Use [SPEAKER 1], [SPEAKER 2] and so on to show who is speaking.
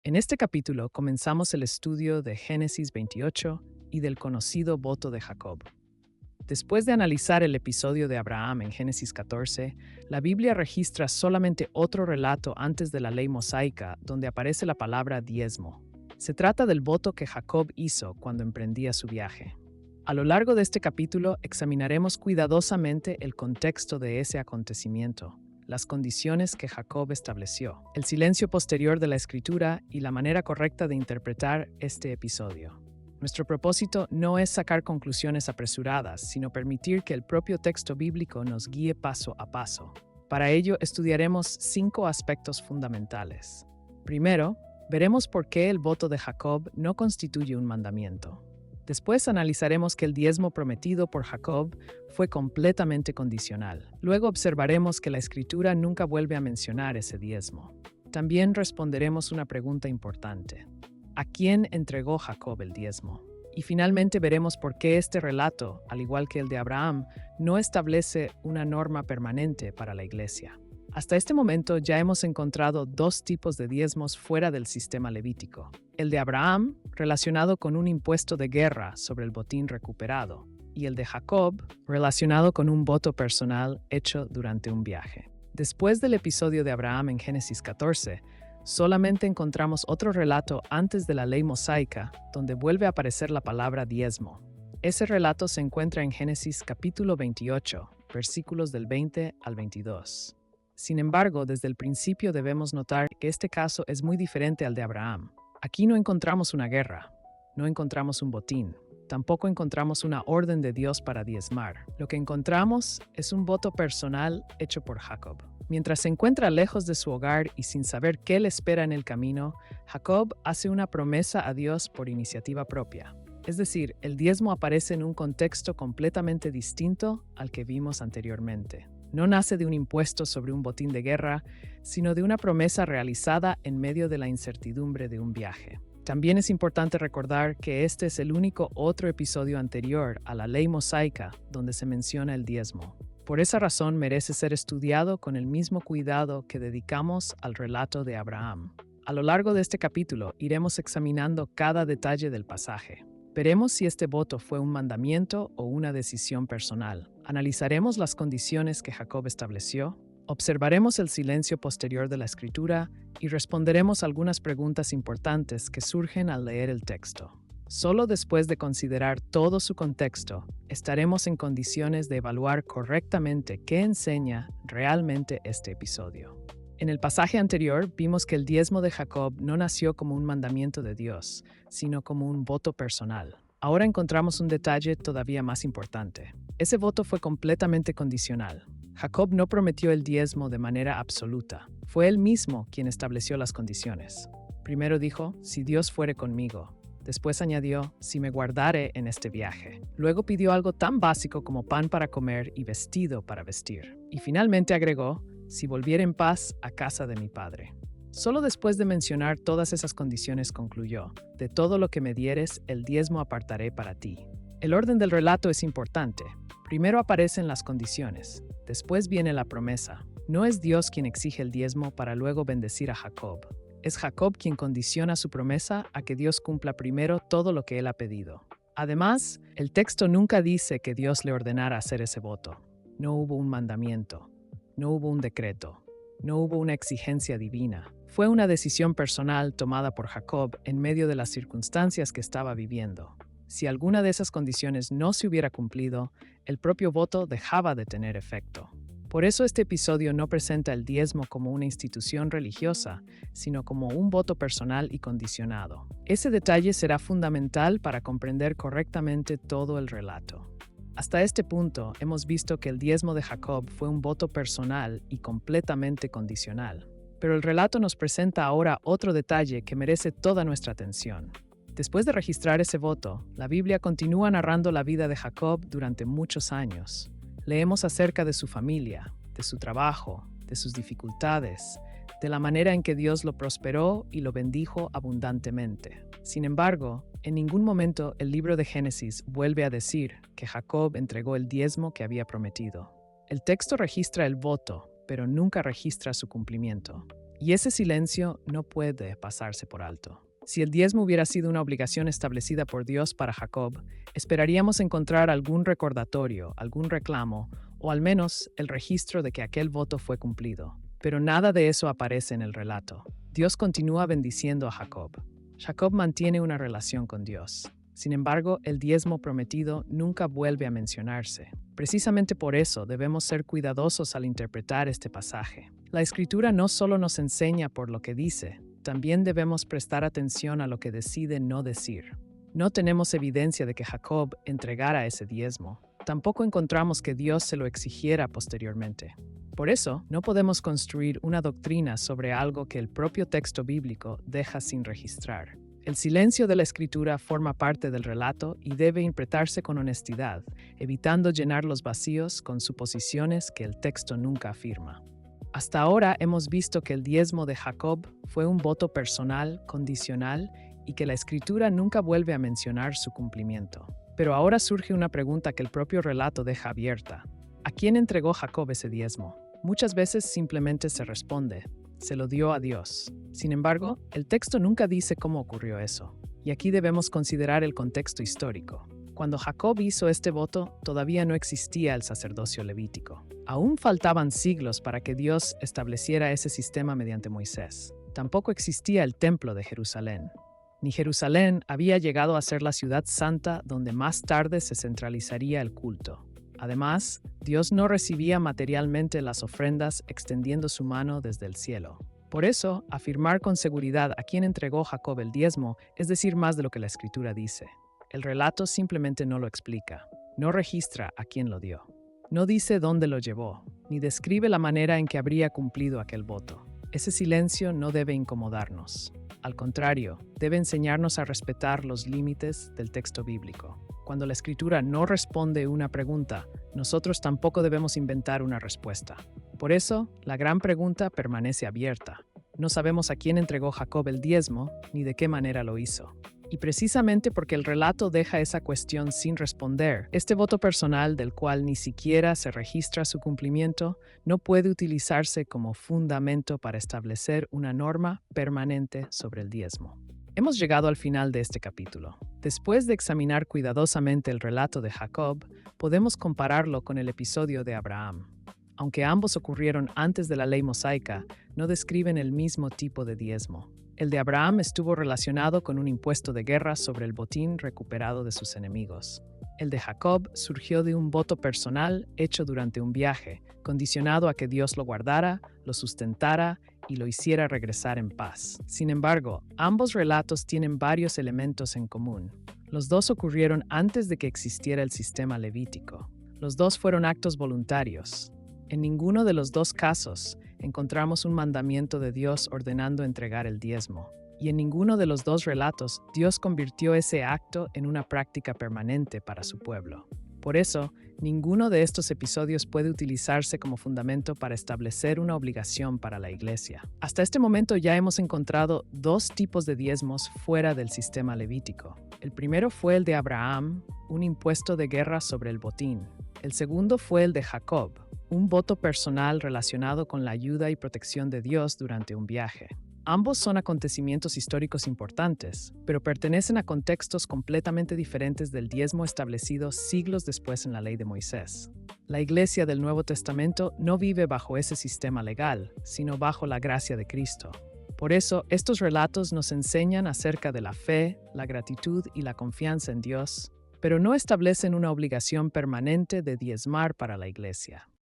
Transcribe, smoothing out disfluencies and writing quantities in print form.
[SPEAKER 1] En este capítulo comenzamos el estudio de Génesis 28 y del conocido voto de Jacob. Después de analizar el episodio de Abraham en Génesis 14, la Biblia registra solamente otro relato antes de la ley mosaica donde aparece la palabra diezmo. Se trata del voto que Jacob hizo cuando emprendía su viaje. A lo largo de este capítulo examinaremos cuidadosamente el contexto de ese acontecimiento, las condiciones que Jacob estableció, el silencio posterior de la escritura y la manera correcta de interpretar este episodio. Nuestro propósito no es sacar conclusiones apresuradas, sino permitir que el propio texto bíblico nos guíe paso a paso. Para ello, estudiaremos 5 aspectos fundamentales. Primero, veremos por qué el voto de Jacob no constituye un mandamiento. Después analizaremos que el diezmo prometido por Jacob fue completamente condicional. Luego observaremos que la Escritura nunca vuelve a mencionar ese diezmo. También responderemos una pregunta importante. ¿A quién entregó Jacob el diezmo? Y finalmente veremos por qué este relato, al igual que el de Abraham, no establece una norma permanente para la Iglesia. Hasta este momento ya hemos encontrado 2 tipos de diezmos fuera del sistema levítico. El de Abraham, relacionado con un impuesto de guerra sobre el botín recuperado, y el de Jacob, relacionado con un voto personal hecho durante un viaje. Después del episodio de Abraham en Génesis 14, solamente encontramos otro relato antes de la ley mosaica, donde vuelve a aparecer la palabra diezmo. Ese relato se encuentra en Génesis capítulo 28, versículos del 20 al 22. Sin embargo, desde el principio debemos notar que este caso es muy diferente al de Abraham. Aquí no encontramos una guerra, no encontramos un botín, tampoco encontramos una orden de Dios para diezmar. Lo que encontramos es un voto personal hecho por Jacob. Mientras se encuentra lejos de su hogar y sin saber qué le espera en el camino, Jacob hace una promesa a Dios por iniciativa propia. Es decir, el diezmo aparece en un contexto completamente distinto al que vimos anteriormente. No nace de un impuesto sobre un botín de guerra, sino de una promesa realizada en medio de la incertidumbre de un viaje. También es importante recordar que este es el único otro episodio anterior a la ley mosaica donde se menciona el diezmo. Por esa razón merece ser estudiado con el mismo cuidado que dedicamos al relato de Abraham. A lo largo de este capítulo iremos examinando cada detalle del pasaje. Veremos si este voto fue un mandamiento o una decisión personal. Analizaremos las condiciones que Jacob estableció, observaremos el silencio posterior de la escritura y responderemos algunas preguntas importantes que surgen al leer el texto. Solo después de considerar todo su contexto, estaremos en condiciones de evaluar correctamente qué enseña realmente este episodio. En el pasaje anterior vimos que el diezmo de Jacob no nació como un mandamiento de Dios, sino como un voto personal. Ahora encontramos un detalle todavía más importante. Ese voto fue completamente condicional. Jacob no prometió el diezmo de manera absoluta. Fue él mismo quien estableció las condiciones. Primero dijo, si Dios fuere conmigo. Después añadió, si me guardare en este viaje. Luego pidió algo tan básico como pan para comer y vestido para vestir. Y finalmente agregó, si volviera en paz a casa de mi padre. Solo después de mencionar todas esas condiciones concluyó, de todo lo que me dieres, el diezmo apartaré para ti. El orden del relato es importante. Primero aparecen las condiciones, después viene la promesa. No es Dios quien exige el diezmo para luego bendecir a Jacob. Es Jacob quien condiciona su promesa a que Dios cumpla primero todo lo que él ha pedido. Además, el texto nunca dice que Dios le ordenara hacer ese voto. No hubo un mandamiento. No hubo un decreto, no hubo una exigencia divina. Fue una decisión personal tomada por Jacob en medio de las circunstancias que estaba viviendo. Si alguna de esas condiciones no se hubiera cumplido, el propio voto dejaba de tener efecto. Por eso este episodio no presenta el diezmo como una institución religiosa, sino como un voto personal y condicionado. Ese detalle será fundamental para comprender correctamente todo el relato. Hasta este punto, hemos visto que el diezmo de Jacob fue un voto personal y completamente condicional. Pero el relato nos presenta ahora otro detalle que merece toda nuestra atención. Después de registrar ese voto, la Biblia continúa narrando la vida de Jacob durante muchos años. Leemos acerca de su familia, de su trabajo, de sus dificultades, de la manera en que Dios lo prosperó y lo bendijo abundantemente. Sin embargo, en ningún momento el libro de Génesis vuelve a decir que Jacob entregó el diezmo que había prometido. El texto registra el voto, pero nunca registra su cumplimiento. Y ese silencio no puede pasarse por alto. Si el diezmo hubiera sido una obligación establecida por Dios para Jacob, esperaríamos encontrar algún recordatorio, algún reclamo, o al menos el registro de que aquel voto fue cumplido. Pero nada de eso aparece en el relato. Dios continúa bendiciendo a Jacob. Jacob mantiene una relación con Dios. Sin embargo, el diezmo prometido nunca vuelve a mencionarse. Precisamente por eso debemos ser cuidadosos al interpretar este pasaje. La Escritura no solo nos enseña por lo que dice, también debemos prestar atención a lo que decide no decir. No tenemos evidencia de que Jacob entregara ese diezmo. Tampoco encontramos que Dios se lo exigiera posteriormente. Por eso, no podemos construir una doctrina sobre algo que el propio texto bíblico deja sin registrar. El silencio de la Escritura forma parte del relato y debe interpretarse con honestidad, evitando llenar los vacíos con suposiciones que el texto nunca afirma. Hasta ahora hemos visto que el diezmo de Jacob fue un voto personal, condicional, y que la Escritura nunca vuelve a mencionar su cumplimiento. Pero ahora surge una pregunta que el propio relato deja abierta. ¿A quién entregó Jacob ese diezmo? Muchas veces simplemente se responde: se lo dio a Dios. Sin embargo, el texto nunca dice cómo ocurrió eso. Y aquí debemos considerar el contexto histórico. Cuando Jacob hizo este voto, todavía no existía el sacerdocio levítico. Aún faltaban siglos para que Dios estableciera ese sistema mediante Moisés. Tampoco existía el templo de Jerusalén. Ni Jerusalén había llegado a ser la ciudad santa donde más tarde se centralizaría el culto. Además, Dios no recibía materialmente las ofrendas extendiendo su mano desde el cielo. Por eso, afirmar con seguridad a quién entregó Jacob el diezmo es decir más de lo que la Escritura dice. El relato simplemente no lo explica, no registra a quién lo dio. No dice dónde lo llevó, ni describe la manera en que habría cumplido aquel voto. Ese silencio no debe incomodarnos. Al contrario, debe enseñarnos a respetar los límites del texto bíblico. Cuando la Escritura no responde una pregunta, nosotros tampoco debemos inventar una respuesta. Por eso, la gran pregunta permanece abierta. No sabemos a quién entregó Jacob el diezmo, ni de qué manera lo hizo. Y precisamente porque el relato deja esa cuestión sin responder, este voto personal del cual ni siquiera se registra su cumplimiento, no puede utilizarse como fundamento para establecer una norma permanente sobre el diezmo. Hemos llegado al final de este capítulo. Después de examinar cuidadosamente el relato de Jacob, podemos compararlo con el episodio de Abraham. Aunque ambos ocurrieron antes de la ley mosaica, no describen el mismo tipo de diezmo. El de Abraham estuvo relacionado con un impuesto de guerra sobre el botín recuperado de sus enemigos. El de Jacob surgió de un voto personal hecho durante un viaje, condicionado a que Dios lo guardara, lo sustentara y lo hiciera regresar en paz. Sin embargo, ambos relatos tienen varios elementos en común. Los dos ocurrieron antes de que existiera el sistema levítico. Los dos fueron actos voluntarios. En ninguno de los dos casos encontramos un mandamiento de Dios ordenando entregar el diezmo. Y en ninguno de los dos relatos, Dios convirtió ese acto en una práctica permanente para su pueblo. Por eso, ninguno de estos episodios puede utilizarse como fundamento para establecer una obligación para la Iglesia. Hasta este momento ya hemos encontrado dos tipos de diezmos fuera del sistema levítico. El primero fue el de Abraham, un impuesto de guerra sobre el botín. El segundo fue el de Jacob, un voto personal relacionado con la ayuda y protección de Dios durante un viaje. Ambos son acontecimientos históricos importantes, pero pertenecen a contextos completamente diferentes del diezmo establecido siglos después en la ley de Moisés. La Iglesia del Nuevo Testamento no vive bajo ese sistema legal, sino bajo la gracia de Cristo. Por eso, estos relatos nos enseñan acerca de la fe, la gratitud y la confianza en Dios, pero no establecen una obligación permanente de diezmar para la Iglesia.